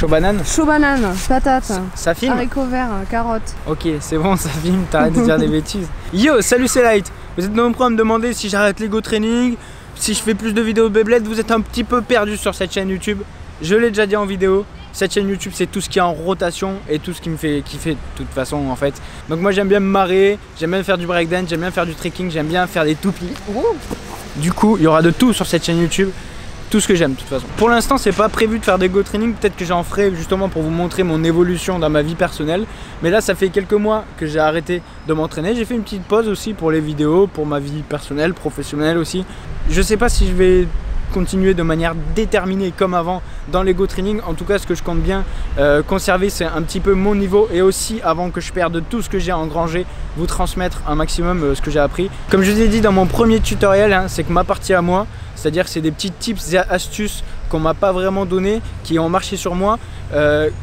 Chaud banane. Chaud banane, patate. Ça filme. Haricots verts, carottes. Ok, c'est bon, ça filme, t'arrêtes de dire des bêtises. Yo, salut, c'est Light. Vous êtes nombreux à me demander si j'arrête l'ego training, si je fais plus de vidéos Beyblade. Vous êtes un petit peu perdu sur cette chaîne YouTube. Je l'ai déjà dit en vidéo. Cette chaîne YouTube, c'est tout ce qui est en rotation et tout ce qui me fait kiffer de toute façon en fait. Donc moi j'aime bien me marrer, j'aime bien faire du breakdance, j'aime bien faire du trekking, j'aime bien faire des toupies. Du coup, il y aura de tout sur cette chaîne YouTube. Tout ce que j'aime de toute façon. Pour l'instant, c'est pas prévu de faire des go training. Peut-être que j'en ferai justement pour vous montrer mon évolution dans ma vie personnelle. Mais là, ça fait quelques mois que j'ai arrêté de m'entraîner. J'ai fait une petite pause aussi pour les vidéos, pour ma vie personnelle, professionnelle aussi. Je sais pas si je vais continuer de manière déterminée comme avant dans les go training. En tout cas, ce que je compte bien conserver, c'est un petit peu mon niveau et aussi, avant que je perde tout ce que j'ai engrangé, vous transmettre un maximum ce que j'ai appris. Comme je vous ai dit dans mon premier tutoriel, hein, c'est que ma partie à moi, c'est-à-dire que c'est des petits tips et astuces qu'on m'a pas vraiment donné, qui ont marché sur moi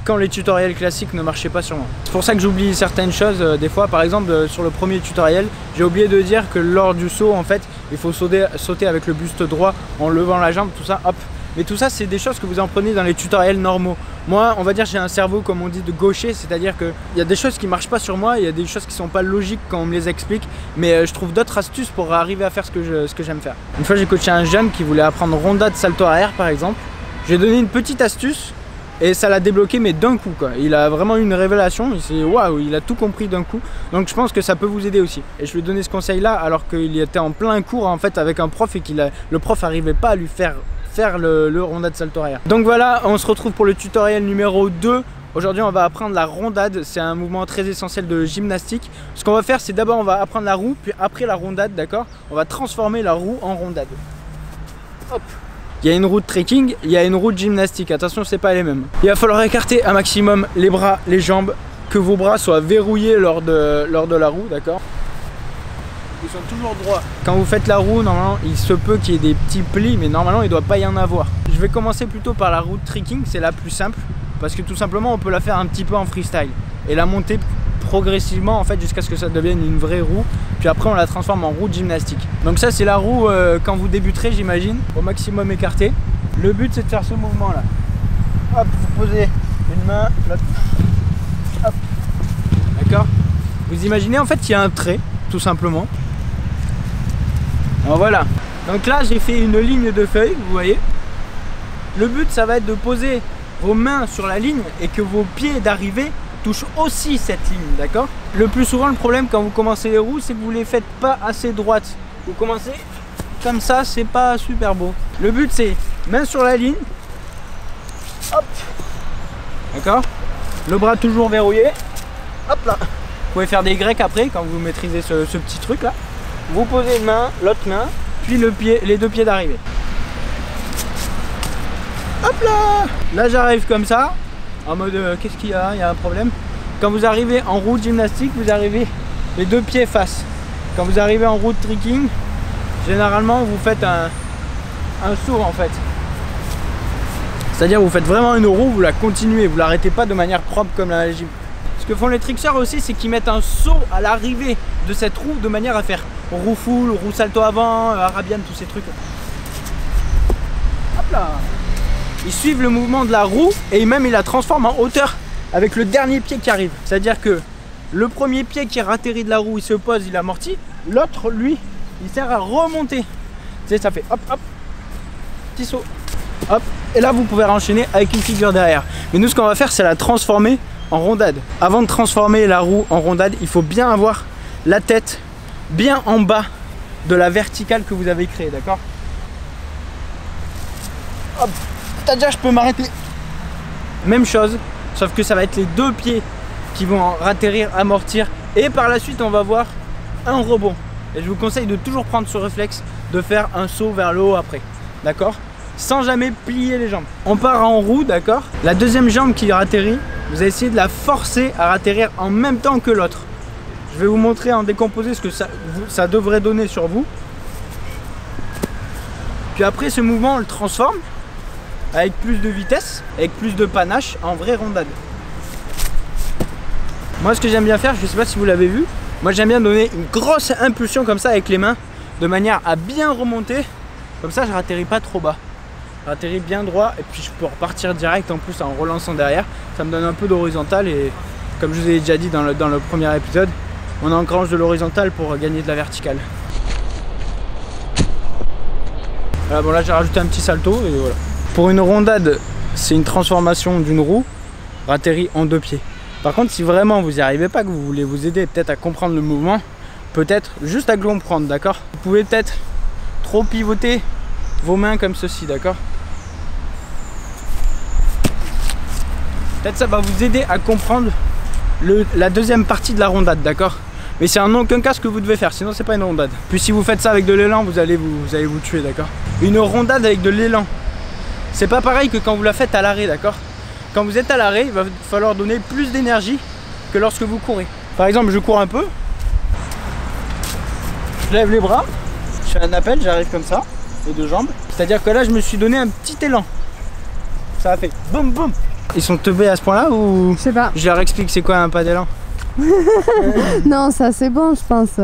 quand les tutoriels classiques ne marchaient pas sur moi. C'est pour ça que j'oublie certaines choses des fois. Par exemple, sur le premier tutoriel, j'ai oublié de dire que lors du saut, en fait, il faut sauter avec le buste droit en levant la jambe, tout ça, hop. Mais tout ça, c'est des choses que vous apprenez dans les tutoriels normaux. Moi, on va dire, j'ai un cerveau, comme on dit, de gaucher, c'est-à-dire qu'il y a des choses qui ne marchent pas sur moi, il y a des choses qui ne sont pas logiques quand on me les explique, mais je trouve d'autres astuces pour arriver à faire ce que j'aime faire. Une fois, j'ai coaché un jeune qui voulait apprendre ronda de salto arrière, par exemple. J'ai donné une petite astuce et ça l'a débloqué, mais d'un coup, quoi. Il a vraiment eu une révélation, waouh, il a tout compris d'un coup. Donc je pense que ça peut vous aider aussi. Et je lui ai donné ce conseil-là alors qu'il était en plein cours, en fait, avec un prof et le prof n'arrivait pas à lui faire le rondade salto arrière. Donc voilà, on se retrouve pour le tutoriel numéro 2. Aujourd'hui, on va apprendre la rondade. C'est un mouvement très essentiel de gymnastique. Ce qu'on va faire, c'est d'abord on va apprendre la roue, puis après la rondade, d'accord? On va transformer la roue en rondade. Hop. Il y a une roue de trekking, il y a une roue de gymnastique. Attention, c'est pas les mêmes. Il va falloir écarter un maximum les bras, les jambes, que vos bras soient verrouillés lors de la roue, d'accord? Ils sont toujours droits. Quand vous faites la roue, normalement, il se peut qu'il y ait des petits plis, mais normalement, il ne doit pas y en avoir. Je vais commencer plutôt par la roue de trekking, c'est la plus simple, parce que tout simplement, on peut la faire un petit peu en freestyle et la monter progressivement, en fait, jusqu'à ce que ça devienne une vraie roue. Puis après, on la transforme en roue de gymnastique. Donc ça, c'est la roue quand vous débuterez, j'imagine, au maximum écarté. Le but, c'est de faire ce mouvement-là. Hop, vous posez une main, l'autre. Hop. D'accord? Vous imaginez, en fait, il y a un trait, tout simplement. Alors voilà, donc là j'ai fait une ligne de feuilles, vous voyez. Le but, ça va être de poser vos mains sur la ligne et que vos pieds d'arrivée touchent aussi cette ligne, d'accord? Le plus souvent, le problème quand vous commencez les roues, c'est que vous les faites pas assez droites. Vous commencez comme ça, c'est pas super beau. Le but, c'est main sur la ligne, hop, d'accord? Le bras toujours verrouillé, hop là. Vous pouvez faire des grecs après quand vous maîtrisez ce petit truc là. Vous posez une main, l'autre main, puis les deux pieds d'arrivée. Hop là! Là j'arrive comme ça, en mode qu'est-ce qu'il y a? Il y a un problème. Quand vous arrivez en roue de gymnastique, vous arrivez les deux pieds face. Quand vous arrivez en roue de trekking, généralement vous faites un saut en fait. C'est-à-dire vous faites vraiment une roue, vous la continuez, vous l'arrêtez pas de manière propre comme la gym. Ce que font les trickseurs aussi, c'est qu'ils mettent un saut à l'arrivée de cette roue de manière à faire roue full, roue salto avant, arabian, tous ces trucs. Hop là! Ils suivent le mouvement de la roue et même ils la transforment en hauteur avec le dernier pied qui arrive. C'est-à-dire que le premier pied qui atterrit de la roue, il se pose, il amortit. L'autre, lui, il sert à remonter. Tu sais, ça fait hop, hop, petit saut, hop. Et là, vous pouvez enchaîner avec une figure derrière. Mais nous, ce qu'on va faire, c'est la transformer en rondade. Avant de transformer la roue en rondade, il faut bien avoir la tête bien en bas de la verticale que vous avez créée, d'accord? Hop, c'est-à-dire je peux m'arrêter. Même chose, sauf que ça va être les deux pieds qui vont atterrir, amortir, et par la suite on va voir un rebond. Et je vous conseille de toujours prendre ce réflexe de faire un saut vers le haut après, d'accord? Sans jamais plier les jambes. On part en roue, d'accord? La deuxième jambe qui atterrit, vous allez essayer de la forcer à atterrir en même temps que l'autre. Je vais vous montrer en décomposé ce que ça devrait donner sur vous. Puis après, ce mouvement, on le transforme avec plus de vitesse, avec plus de panache, en vraie rondade. Moi, ce que j'aime bien faire, je ne sais pas si vous l'avez vu, moi j'aime bien donner une grosse impulsion comme ça avec les mains, de manière à bien remonter. Comme ça, je n'atterris pas trop bas. J'atterris bien droit et puis je peux repartir direct en plus en relançant derrière. Ça me donne un peu d'horizontal et comme je vous ai déjà dit dans le premier épisode, on engrange de l'horizontale pour gagner de la verticale. Voilà, bon là j'ai rajouté un petit salto et voilà. Pour une rondade, c'est une transformation d'une roue atterrie en 2 pieds. Par contre, si vraiment vous n'y arrivez pas, que vous voulez vous aider peut-être à comprendre le mouvement, peut-être juste à comprendre, d'accord? Vous pouvez peut-être trop pivoter vos mains comme ceci, d'accord? Peut-être ça va vous aider à comprendre la deuxième partie de la rondade, d'accord? Mais c'est en aucun cas ce que vous devez faire, sinon c'est pas une rondade. Puis si vous faites ça avec de l'élan, vous allez vous tuer, d'accord? Une rondade avec de l'élan, c'est pas pareil que quand vous la faites à l'arrêt, d'accord? Quand vous êtes à l'arrêt, il va falloir donner plus d'énergie que lorsque vous courez. Par exemple, je cours un peu, je lève les bras, je fais un appel, j'arrive comme ça, les 2 jambes. C'est-à-dire que là, je me suis donné un petit élan. Ça a fait boum boum. Ils sont teubés à ce point-là ou Je sais pas. je leur explique c'est quoi un pas d'élan? Non, ça c'est bon, je pense.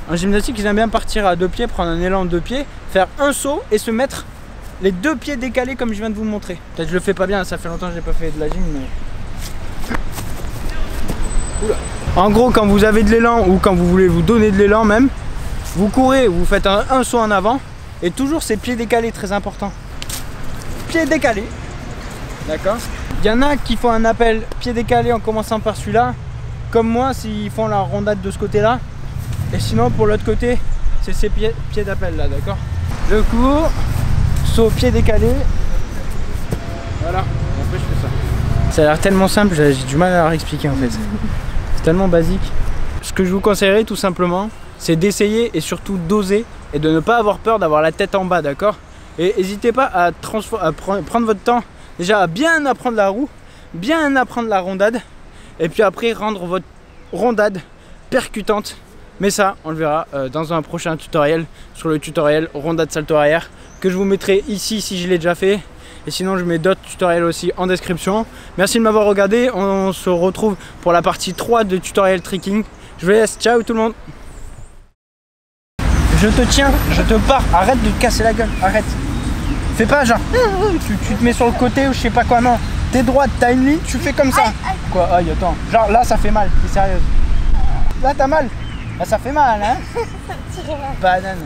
En gymnastique, ils aiment bien partir à 2 pieds, prendre un élan de 2 pieds, faire un saut et se mettre les 2 pieds décalés comme je viens de vous le montrer. Peut-être que je le fais pas bien, ça fait longtemps que j'ai pas fait de la gym, mais... Oula. En gros, quand vous avez de l'élan ou quand vous voulez vous donner de l'élan même, vous courez, vous faites un saut en avant et toujours ces pieds décalés, très important. Pieds décalés, d'accord? Il y en a qui font un appel pied décalé en commençant par celui-là, comme moi s'ils font la rondade de ce côté-là. Et sinon pour l'autre côté, c'est ces pieds d'appel là, d'accord? Je cours, saut pied décalé. Voilà, et après je fais ça. Ça a l'air tellement simple, j'ai du mal à leur expliquer en fait. C'est tellement basique. Ce que je vous conseillerais tout simplement, c'est d'essayer et surtout d'oser et de ne pas avoir peur d'avoir la tête en bas, d'accord? Et n'hésitez pas à prendre votre temps déjà à bien apprendre la roue, bien apprendre la rondade et puis après rendre votre rondade percutante. Mais ça, on le verra dans un prochain tutoriel, sur le tutoriel rondade salto arrière que je vous mettrai ici si je l'ai déjà fait. Et sinon je mets d'autres tutoriels aussi en description. Merci de m'avoir regardé, on se retrouve pour la partie 3 de tutoriel tricking. Je vous laisse, ciao tout le monde. Je te tiens, je te pars, arrête de te casser la gueule, arrête. Fais pas genre, tu te mets sur le côté ou je sais pas quoi, non. T'es droite, t'as une ligne, tu fais comme ça. Quoi, aïe, attends, genre là ça fait mal, t'es sérieuse. Là t'as mal, là ça fait mal, hein. Banane.